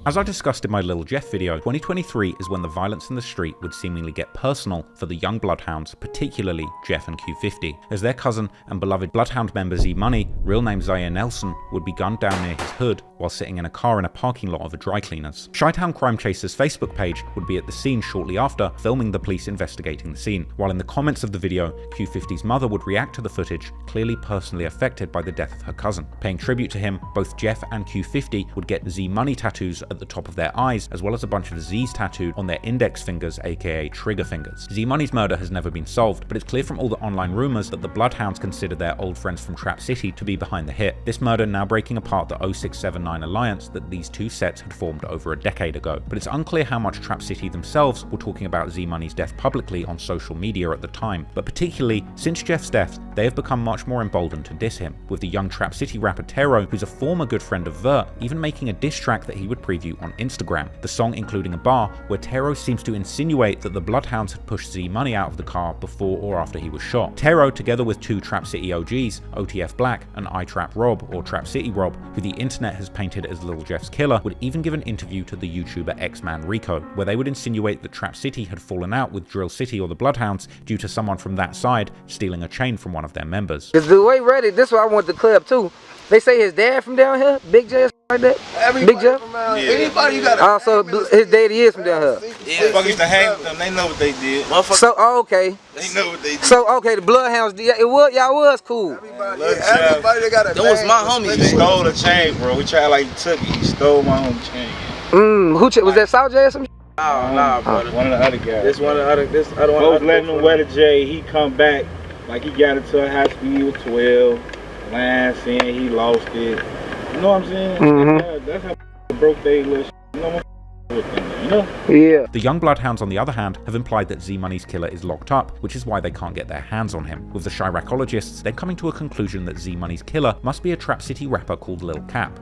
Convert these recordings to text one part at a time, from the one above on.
As I discussed in my Lil Jeff video, 2023 is when the violence in the street would seemingly get personal for the young bloodhounds, particularly Jeff and Q50, as their cousin and beloved bloodhound member Z Money, real name Zaire Nelson, would be gunned down near his hood while sitting in a car in a parking lot of a dry cleaners. Chi-Town Crime Chasers Facebook page would be at the scene shortly after, filming the police investigating the scene, while in the comments of the video, Q50's mother would react to the footage, clearly personally affected by the death of her cousin. Paying tribute to him, both Jeff and Q50 would get Z Money tattoos at the top of their eyes, as well as a bunch of Z's tattooed on their index fingers, aka trigger fingers. Z Money's murder has never been solved, but it's clear from all the online rumors that the bloodhounds consider their old friends from Trap City to be behind the hit. This murder now breaking apart the 0679 alliance that these two sets had formed over a decade ago. But it's unclear how much Trap City themselves were talking about Z Money's death publicly on social media at the time, but particularly since Jeff's death, they have become much more emboldened to diss him, with the young Trap City rapper Tero, who's a former good friend of Vert, even making a diss track that he would preview on Instagram, the song including a bar where Tero seems to insinuate that the bloodhounds had pushed Z Money out of the car before or after he was shot. Tero, together with two Trap City OGs, OTF Black and iTrap Rob, or Trap City Rob, who the internet has painted as Lil Jeff's killer, would even give an interview to the YouTuber X-Man Rico, where they would insinuate that Trap City had fallen out with Drill City or the Bloodhounds due to someone from that side stealing a chain from one of their members. Cause the way Reddit, this is why I want the club too. They say his dad from down here, Big J, like that. Everybody Big Jeff. From around here. Anybody you got. Also, his daddy is from down here. Yeah, fuck used to hang with them. They know what they did. So, okay. They know what they did. So, okay, the Bloodhounds, y'all was cool. Everybody that got a that was my homie. He stole the chain, bro. We tried like he took it. He stole my homie chain. Who was that? South J or something? Nah, brother. One of the other guys. This one of the other. This other one. Folks letting him wear the J. He come back like he got into a high speed with 12. Line saying he lost it. You know what I'm saying? That's how broke they little shit. You know what you know? Yeah. The young bloodhounds, on the other hand, have implied that Z Money's killer is locked up, which is why they can't get their hands on him. With the Chiracologists then coming to a conclusion that Z Money's killer must be a Trap City rapper called Lil Cap.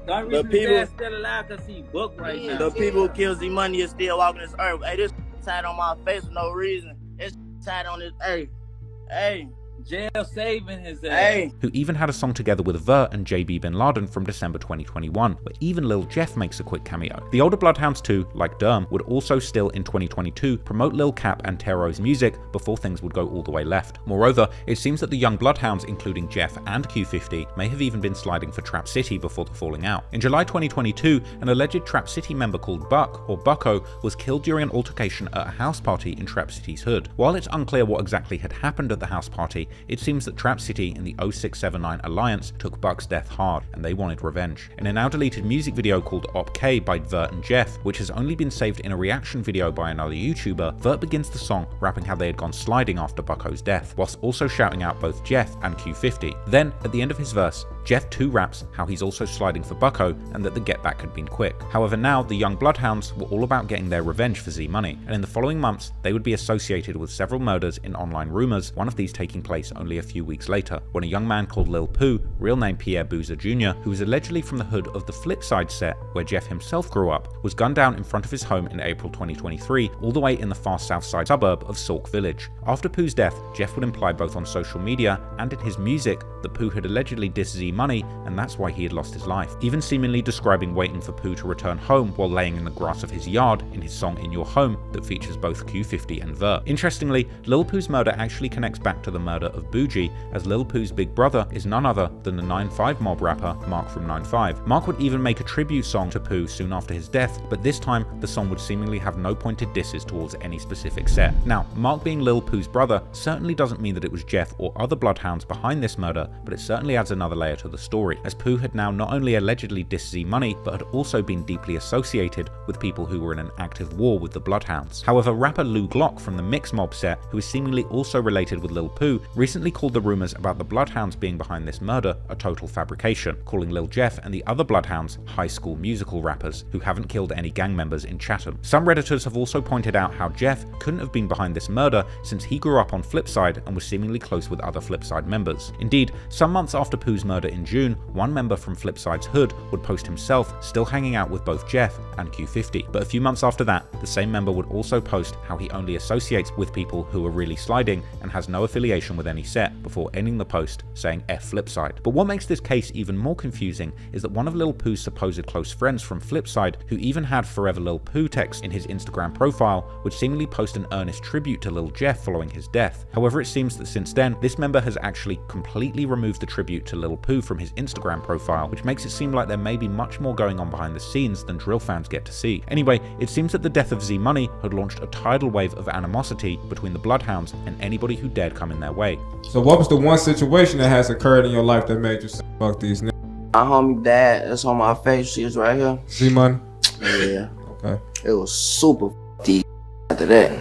The people still alive because he booked right now. The people who kill Z Money is still walking this earth. Hey, this tied on my face for no reason. It's tied on this. Hey. Jail saving his ass. Who even had a song together with Vert and JB Bin Laden from December 2021, where even Lil Jeff makes a quick cameo. The older bloodhounds too, like Derm, would also still in 2022 promote Lil Cap and Tero's music before things would go all the way left. Moreover, it seems that the young bloodhounds, including Jeff and Q50, may have even been sliding for Trap City before the falling out. In July 2022, an alleged Trap City member called Buck, or Bucko, was killed during an altercation at a house party in Trap City's hood. While it's unclear what exactly had happened at the house party, it seems that Trap City and the 0679 alliance took Buck's death hard, and they wanted revenge. In a now deleted music video called Op K by Vert and Jeff, which has only been saved in a reaction video by another YouTuber, Vert begins the song rapping how they had gone sliding after Bucko's death, whilst also shouting out both Jeff and Q50. Then, at the end of his verse, Jeff too raps how he's also sliding for Bucko and that the get back had been quick. However, now the young bloodhounds were all about getting their revenge for Z Money, and in the following months they would be associated with several murders in online rumors, one of these taking place only a few weeks later, when a young man called Lil Poo, real name Pierre Boozer Jr., who was allegedly from the hood of the Flipside set where Jeff himself grew up, was gunned down in front of his home in April 2023, all the way in the far south side suburb of Sauk Village. After Poo's death, Jeff would imply both on social media and in his music that Poo had allegedly dissed Z Money, and that's why he had lost his life, even seemingly describing waiting for Poo to return home while laying in the grass of his yard in his song In Your Home that features both Q50 and Vert. Interestingly, Lil Poo's murder actually connects back to the murder of Bougie, as Lil Poo's big brother is none other than the 9-5 mob rapper Mark from 9-5. Mark would even make a tribute song to Poo soon after his death, but this time the song would seemingly have no pointed disses towards any specific set. Now, Mark being Lil Poo's brother certainly doesn't mean that it was Jeff or other bloodhounds behind this murder, but it certainly adds another layer to the story, as Poo had now not only allegedly dissed Z Money, but had also been deeply associated with people who were in an active war with the bloodhounds. However, rapper Lou Glock from the Mix Mob set, who is seemingly also related with Lil Poo, recently called the rumors about the bloodhounds being behind this murder a total fabrication, calling Lil Jeff and the other bloodhounds high school musical rappers who haven't killed any gang members in Chatham. Some redditors have also pointed out how Jeff couldn't have been behind this murder since he grew up on Flipside and was seemingly close with other Flipside members. Indeed, Some months after Pooh's murder in June, one member from Flipside's hood would post himself still hanging out with both Jeff and Q50. But a few months after that, the same member would also post how he only associates with people who are really sliding and has no affiliation with any set, before ending the post saying F Flipside. But what makes this case even more confusing is that one of Lil Pooh's supposed close friends from Flipside, who even had Forever Lil Pooh text in his Instagram profile, would seemingly post an earnest tribute to Lil Jeff following his death. However, it seems that since then, this member has actually completely removed the tribute to Lil Pooh from his Instagram profile, which makes it seem like there may be much more going on behind the scenes than drill fans get to see. Anyway, it seems that the death of Z Money had launched a tidal wave of animosity between the Bloodhounds and anybody who dared come in their way. So what was the one situation that has occurred in your life that made you say, fuck these niggas? My homie dad, that's on my face, she's right here. Z Money? Yeah. Okay. It was super deep after that.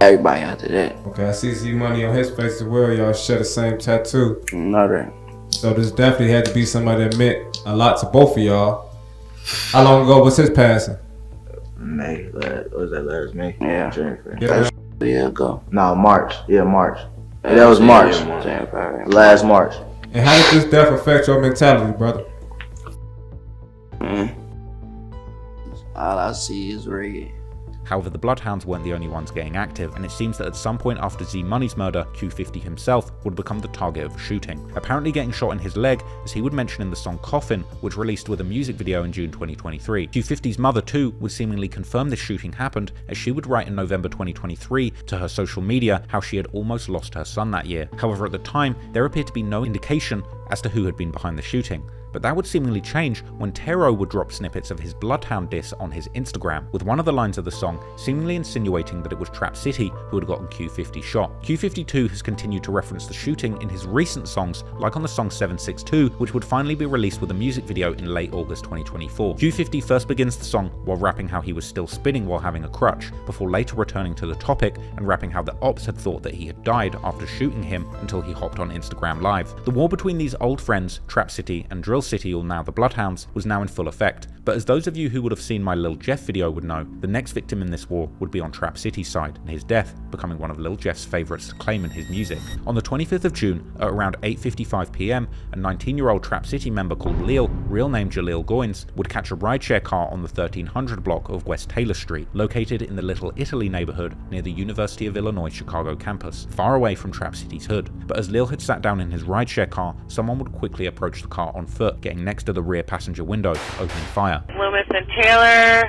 Everybody after that. Okay, I see Z Money on his face as well. Y'all share the same tattoo. Another. So this definitely had to be somebody that meant a lot to both of y'all. How long ago was his passing? May. Was that last May? Yeah. January. Yeah. A year ago. No, March. Yeah, March. Yeah, that was March. Last March. And how did this death affect your mentality, brother? All I see is red. However, the Bloodhounds weren't the only ones getting active, and it seems that at some point after Z Money's murder, Q50 himself would become the target of a shooting, apparently getting shot in his leg, as he would mention in the song Coffin, which released with a music video in June 2023. Q50's mother too would seemingly confirm this shooting happened, as she would write in November 2023 to her social media how she had almost lost her son that year. However, at the time, there appeared to be no indication as to who had been behind the shooting. But that would seemingly change when Tero would drop snippets of his Bloodhound diss on his Instagram, with one of the lines of the song seemingly insinuating that it was TrapCity who had gotten Q50 shot. Q52 has continued to reference the shooting in his recent songs, like on the song 762, which would finally be released with a music video in late August 2024. Q50 first begins the song while rapping how he was still spinning while having a crutch, before later returning to the topic and rapping how the ops had thought that he had died after shooting him until he hopped on Instagram Live. The war between these old friends, TrapCity and Drill City, or now the Bloodhounds, was now in full effect. But as those of you who would have seen my Lil Jeff video would know, the next victim in this war would be on TrapCity's side, and his death becoming one of Lil Jeff's favourites to claim in his music. On the 25th of June, at around 8:55 PM, a 19-year-old TrapCity member called Leal, real name Jaleel Goins, would catch a rideshare car on the 1300 block of West Taylor Street, located in the Little Italy neighbourhood near the University of Illinois Chicago campus, far away from TrapCity's hood. But as Leal had sat down in his rideshare car, someone would quickly approach the car on foot, getting next to the rear passenger window, opening fire. Loomis and Taylor.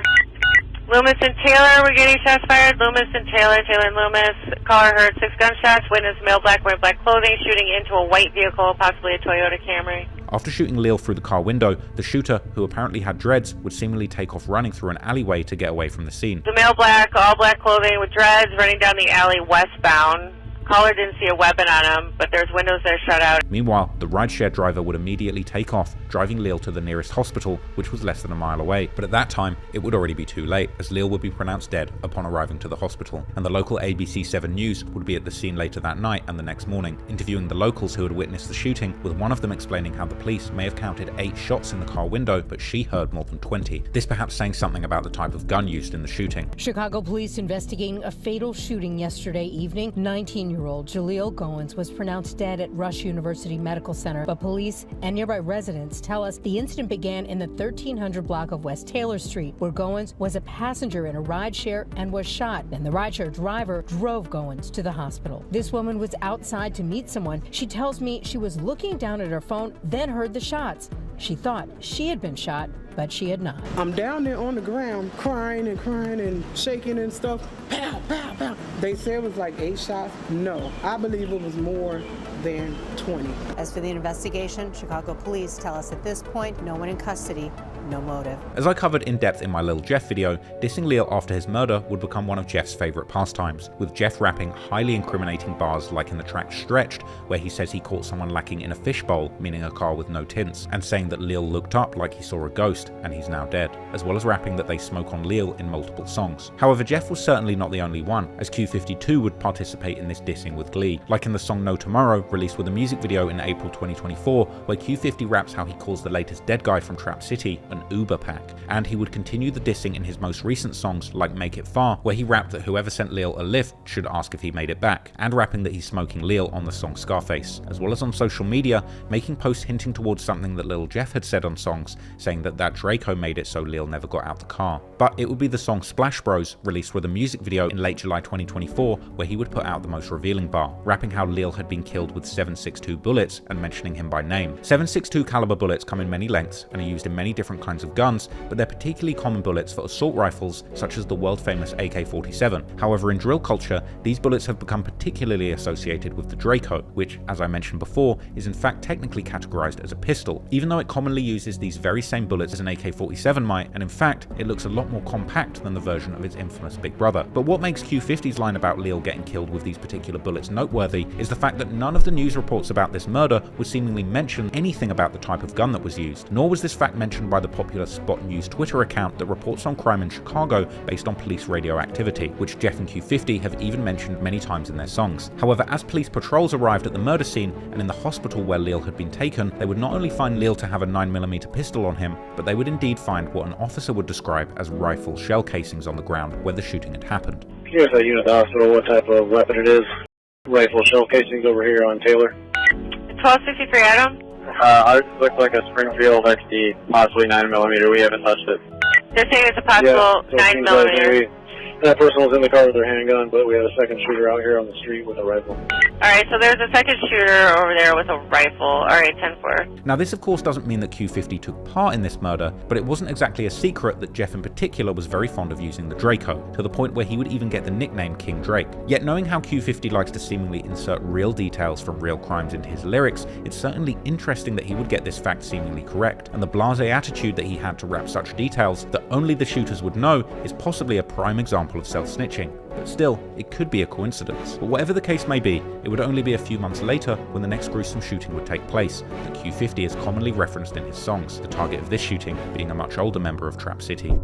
Loomis and Taylor, we're getting shots fired. Loomis and Taylor, Taylor and Loomis. Caller heard 6 gunshots. Witness male black wearing black clothing shooting into a white vehicle, possibly a Toyota Camry. After shooting Leal through the car window, the shooter, who apparently had dreads, would seemingly take off running through an alleyway to get away from the scene. The male black, all black clothing with dreads, running down the alley westbound. Caller didn't see a weapon on him, but there's windows that are shut out. Meanwhile, the rideshare driver would immediately take off, driving Leal to the nearest hospital, which was less than a mile away. But at that time, it would already be too late, as Leal would be pronounced dead upon arriving to the hospital. And the local ABC 7 News would be at the scene later that night and the next morning, interviewing the locals who had witnessed the shooting, with one of them explaining how the police may have counted 8 shots in the car window, but she heard more than 20. This perhaps saying something about the type of gun used in the shooting. Chicago police investigating a fatal shooting yesterday evening. 19-year-old Leal Goins was pronounced dead at Rush University Medical Center, but police and nearby residents tell us the incident began in the 1300 block of West Taylor Street, where Goins was a passenger in a rideshare and was shot. Then the rideshare driver drove Goins to the hospital. This woman was outside to meet someone. She tells me she was looking down at her phone, then heard the shots. She thought she had been shot, but she had not. I'm down there on the ground crying and shaking and stuff. Pow, pow, pow. They said it was like 8 shots. No, I believe it was more than 20. As for the investigation, Chicago police tell us at this point, no one in custody, no motive. As I covered in depth in my Lil Jeff video, dissing Leal after his murder would become one of Jeff's favourite pastimes, with Jeff rapping highly incriminating bars like in the track Stretched, where he says he caught someone lacking in a fishbowl, meaning a car with no tints, and saying that Leal looked up like he saw a ghost and he's now dead, as well as rapping that they smoke on Leal in multiple songs. However, Jeff was certainly not the only one, as Q52 would participate in this dissing with glee, like in the song No Tomorrow, released with a music video in April 2024, where Q50 raps how he calls the latest dead guy from TrapCity a an Uber pack, and he would continue the dissing in his most recent songs like Make It Far, where he rapped that whoever sent Leal a lift should ask if he made it back, and rapping that he's smoking Leal on the song Scarface, as well as on social media, making posts hinting towards something that Lil Jeff had said on songs, saying that Draco made it so Leal never got out the car. But it would be the song Splash Bros, released with a music video in late July 2024, where he would put out the most revealing bar, rapping how Leal had been killed with 7.62 bullets and mentioning him by name. 7.62 caliber bullets come in many lengths and are used in many different kinds of guns, but they're particularly common bullets for assault rifles such as the world famous AK-47. However, in drill culture, these bullets have become particularly associated with the Draco, which, as I mentioned before, is in fact technically categorized as a pistol, even though it commonly uses these very same bullets as an AK-47 might, and in fact, it looks a lot more compact than the version of its infamous big brother. But what makes Q50's line about Leal getting killed with these particular bullets noteworthy is the fact that none of the news reports about this murder would seemingly mention anything about the type of gun that was used, nor was this fact mentioned by the popular Spot News Twitter account that reports on crime in Chicago based on police radio activity, which Jeff and Q50 have even mentioned many times in their songs. However, as police patrols arrived at the murder scene and in the hospital where Leal had been taken, they would not only find Leal to have a 9mm pistol on him, but they would indeed find what an officer would describe as rifle shell casings on the ground where the shooting had happened. Here's a unit to hospital, what type of weapon it is. Rifle shell casings over here on Taylor. 1263 Adam. Ours looks like a Springfield XD, possibly 9mm. We haven't touched it. They're saying it's a possible 9mm. That person was in the car with their handgun, but we had a second shooter out here on the street with a rifle. Alright, so there's a second shooter over there with a rifle. Alright, 10-4. Now this of course doesn't mean that Q50 took part in this murder, but it wasn't exactly a secret that Jeff in particular was very fond of using the Draco, to the point where he would even get the nickname King Drake. Yet knowing how Q50 likes to seemingly insert real details from real crimes into his lyrics, it's certainly interesting that he would get this fact seemingly correct, and the blasé attitude that he had to rap such details that only the shooters would know is possibly a prime example of self-snitching. But still, it could be a coincidence. But whatever the case may be, it would only be a few months later when the next gruesome shooting would take place, that Q50 is commonly referenced in his songs, the target of this shooting being a much older member of Trap City.